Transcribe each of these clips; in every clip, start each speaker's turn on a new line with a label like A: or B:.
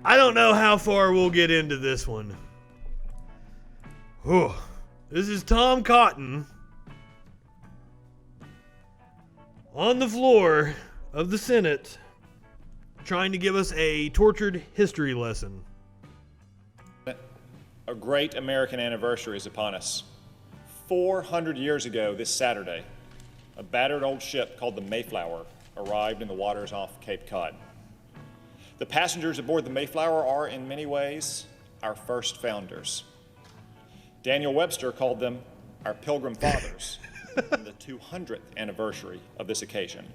A: I don't know how far we'll get into this one. Whew. This is Tom Cotton on the floor of the Senate trying to give us a tortured history lesson.
B: A great American anniversary is upon us. 400 years ago this Saturday, a battered old ship called the Mayflower arrived in the waters off Cape Cod. The passengers aboard the Mayflower are, in many ways, our first founders. Daniel Webster called them our Pilgrim Fathers on the 200th anniversary of this occasion.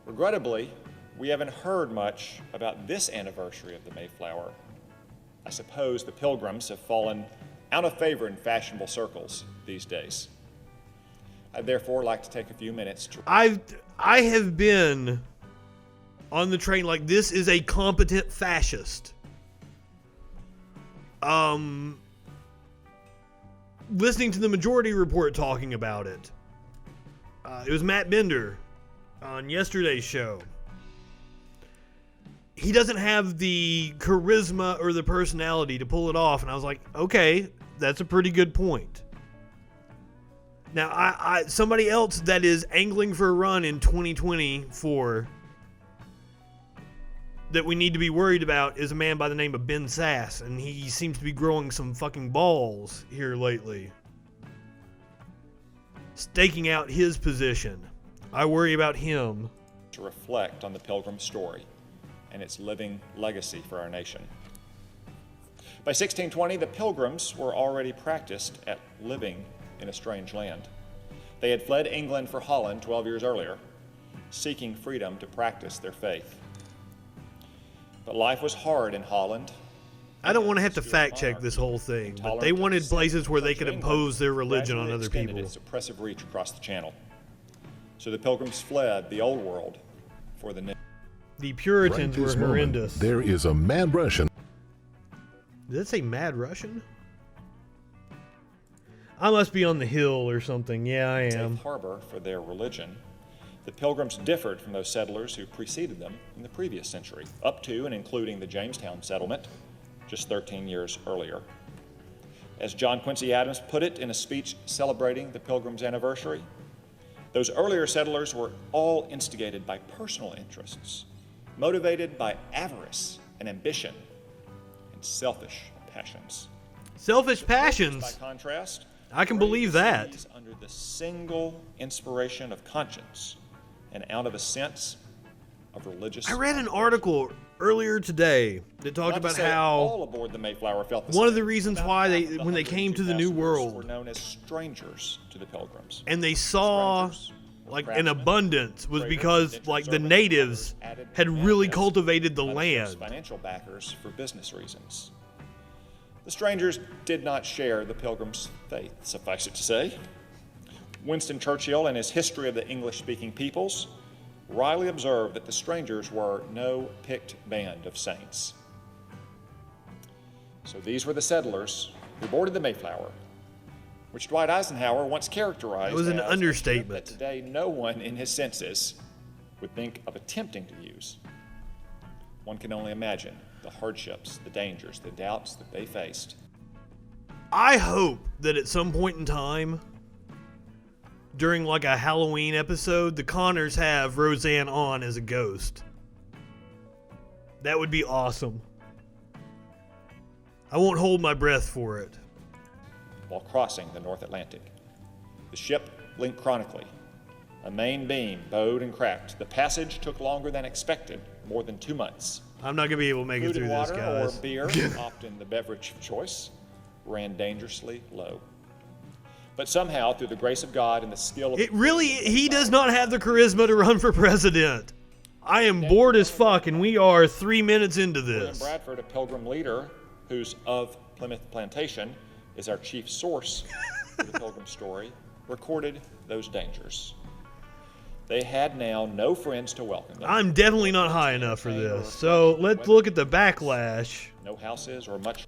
B: Regrettably, we haven't heard much about this anniversary of the Mayflower. I suppose the Pilgrims have fallen out of favor in fashionable circles these days. I'd therefore like to take a few minutes to...
A: I have been on the train like this is a competent fascist. Listening to the Majority Report talking about it. It was Matt Bender on yesterday's show. He doesn't have the charisma or the personality to pull it off, and I was like, okay, that's a pretty good point. Now, somebody else that is angling for a run in 2024 that we need to be worried about is a man by the name of Ben Sass, and he seems to be growing some fucking balls here lately. Staking out his position. I worry about him.
B: To reflect on the Pilgrim story and its living legacy for our nation. By 1620, the Pilgrims were already practiced at living in a strange land. They had fled England for Holland 12 years earlier, seeking freedom to practice their faith. But life was hard in Holland.
A: I don't want to have to fact check this whole thing, but they wanted places where they could impose their religion on other people.
B: Its oppressive reach across the channel. So the Pilgrims fled the old world for the new.
A: The Puritans were horrendous.
C: There is a mad Russian.
A: Did it say mad Russian? I must be on the hill or something. Yeah, I am.
B: Safe harbor for their religion. The Pilgrims differed from those settlers who preceded them in the previous century, up to and including the Jamestown settlement just 13 years earlier. As John Quincy Adams put it in a speech celebrating the Pilgrims' anniversary, those earlier settlers were all instigated by personal interests, motivated by avarice and ambition, and selfish passions.
A: Selfish passions?
B: By contrast,
A: I can believe that.
B: Under the single inspiration of conscience and out of a sense of religious...
A: I read an article earlier today that talked about how
B: all aboard the Mayflower felt the
A: one
B: same.
A: of the reasons why when they came to the New World
B: were known as strangers to the Pilgrims.
A: and they saw like an abundance was because like the natives had really cultivated the land.
B: Financial backers for business reasons. The strangers did not share the Pilgrims' faith, suffice it to say. Winston Churchill, in his History of the English-Speaking Peoples, wryly observed that the strangers were no picked band of saints. So these were the settlers who boarded the Mayflower, which Dwight Eisenhower once characterized
A: It was an
B: as
A: understatement.
B: that today no one in his senses would think of attempting to use. One can only imagine the hardships, the dangers, the doubts that they faced.
A: I hope that at some point in time, during like a Halloween episode, the Connors have Roseanne on as a ghost. That would be awesome. I won't hold my breath for it.
B: While crossing the North Atlantic, the ship linked chronically. A main beam bowed and cracked. The passage took longer than expected, more than 2 months.
A: I'm not going to be able to make it
B: Food
A: through
B: and
A: this,
B: water
A: guys.
B: or beer, often the beverage of choice, ran dangerously low. But somehow, through the grace of God and the skill of...
A: He does not have the charisma to run for president. I am bored as fuck, and we are 3 minutes into
B: William
A: this.
B: Bradford, a Pilgrim leader who's of Plymouth Plantation, is our chief source for the Pilgrim story, recorded those dangers. They had now no friends to welcome them.
A: I'm definitely not high enough for this. So let's look at the backlash.
B: No houses or much...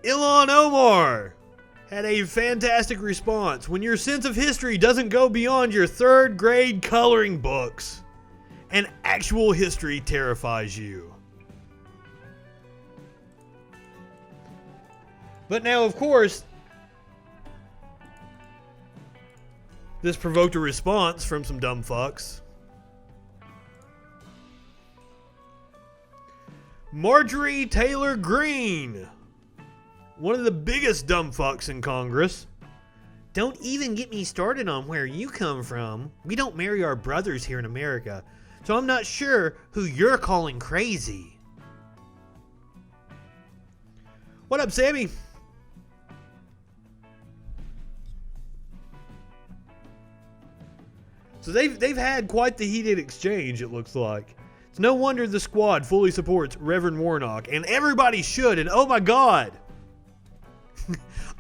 A: Ilhan Omar had a fantastic response. When your sense of history doesn't go beyond your third grade coloring books and actual history terrifies you. But now, of course, this provoked a response from some dumb fucks. Marjorie Taylor Greene, one of the biggest dumb fucks in Congress. Don't even get me started on where you come from. We don't marry our brothers here in America, so I'm not sure who you're calling crazy. What up, Sammy? So they've had quite the heated exchange, it looks like. It's no wonder the squad fully supports Reverend Warnock, and everybody should, and oh my god!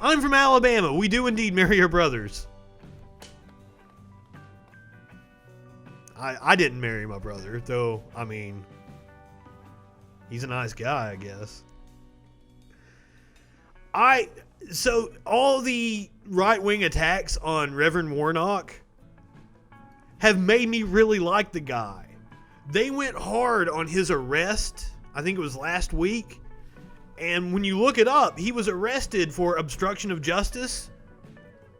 A: I'm from Alabama. We do indeed marry our brothers. I didn't marry my brother, though, I mean, he's a nice guy, I guess. So all the right-wing attacks on Reverend Warnock have made me really like the guy. They went hard on his arrest, I think it was last week. And when you look it up, he was arrested for obstruction of justice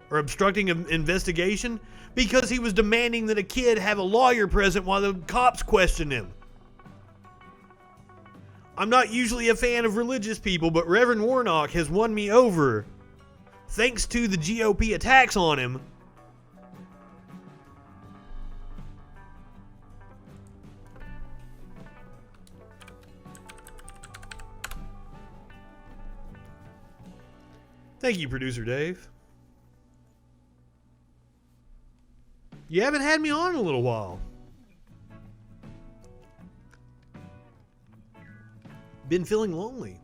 A: or obstructing an investigation because he was demanding that a kid have a lawyer present while the cops questioned him. I'm not usually a fan of religious people, but Reverend Warnock has won me over thanks to the GOP attacks on him. Thank you, Producer Dave. You haven't had me on in a little while. Been feeling lonely.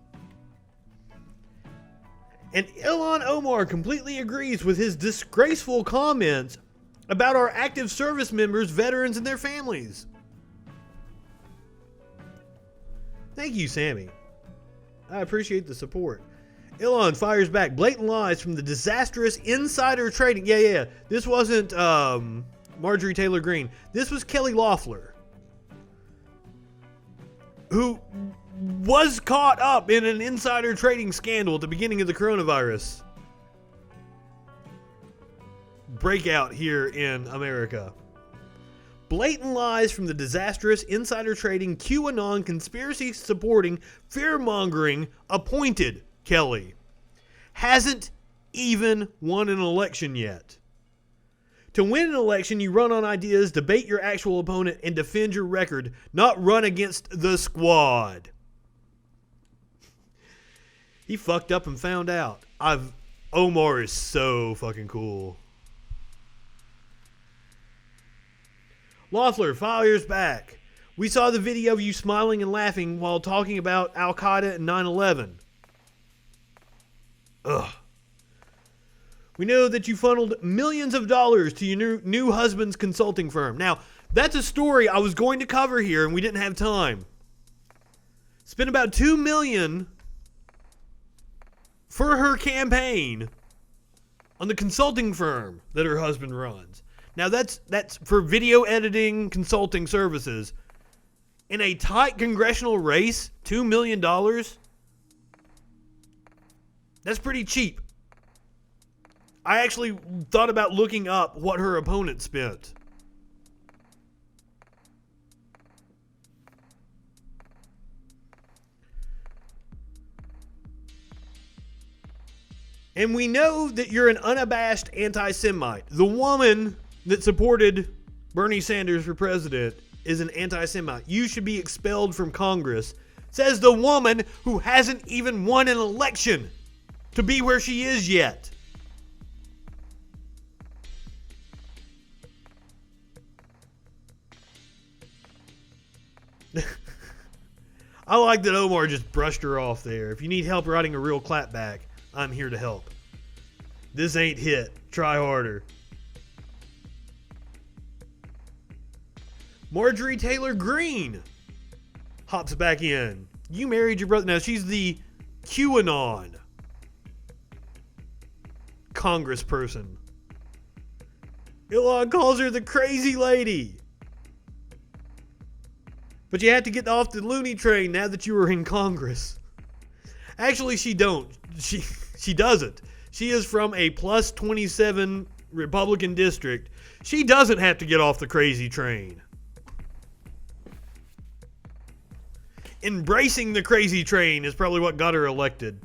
A: And Ilhan Omar completely agrees with his disgraceful comments about our active service members, veterans, and their families. Thank you, Sammy. I appreciate the support. Ilhan fires back. Blatant lies from the disastrous insider trading. Yeah. This wasn't Marjorie Taylor Greene. This was Kelly Loeffler, who was caught up in an insider trading scandal at the beginning of the coronavirus breakout here in America. Blatant lies from the disastrous insider trading, QAnon conspiracy supporting, fear-mongering appointed Kelly. Hasn't even won an election yet. To win an election, you run on ideas, debate your actual opponent, and defend your record, not run against the squad. He fucked up and found out. Omar is so fucking cool. Loeffler fires back. We saw the video of you smiling and laughing while talking about Al-Qaeda and 9/11. Ugh. We know that you funneled millions of dollars to your new husband's consulting firm. Now, that's a story I was going to cover here and we didn't have time. Spent about $2 million for her campaign on the consulting firm that her husband runs. Now, that's for video editing, consulting services. In a tight congressional race, $2 million? That's pretty cheap. I actually thought about looking up what her opponent spent. And we know that you're an unabashed anti-Semite. The woman that supported Bernie Sanders for president is an anti-Semite. You should be expelled from Congress, says the woman who hasn't even won an election to be where she is yet. I like that Omar just brushed her off there. If you need help writing a real clapback, I'm here to help. This ain't hit. Try harder. Marjorie Taylor Greene hops back in. You married your brother. Now, she's the QAnon congressperson. Ilhan calls her the crazy lady. But you have to get off the loony train now that you are in Congress. Actually, she don't. She doesn't. She is from a plus 27 Republican district. She doesn't have to get off the crazy train. Embracing the crazy train is probably what got her elected.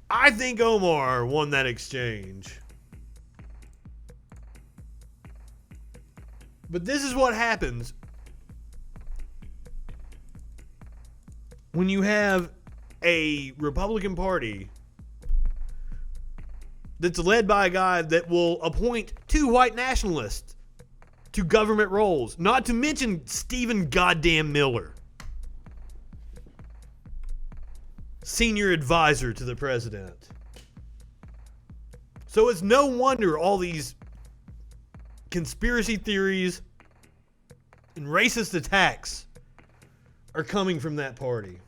A: I think Omar won that exchange. But this is what happens when you have a Republican Party that's led by a guy that will appoint 2 white nationalists to government roles, not to mention Stephen goddamn Miller, senior advisor to the president. So it's no wonder all these conspiracy theories and racist attacks are coming from that party.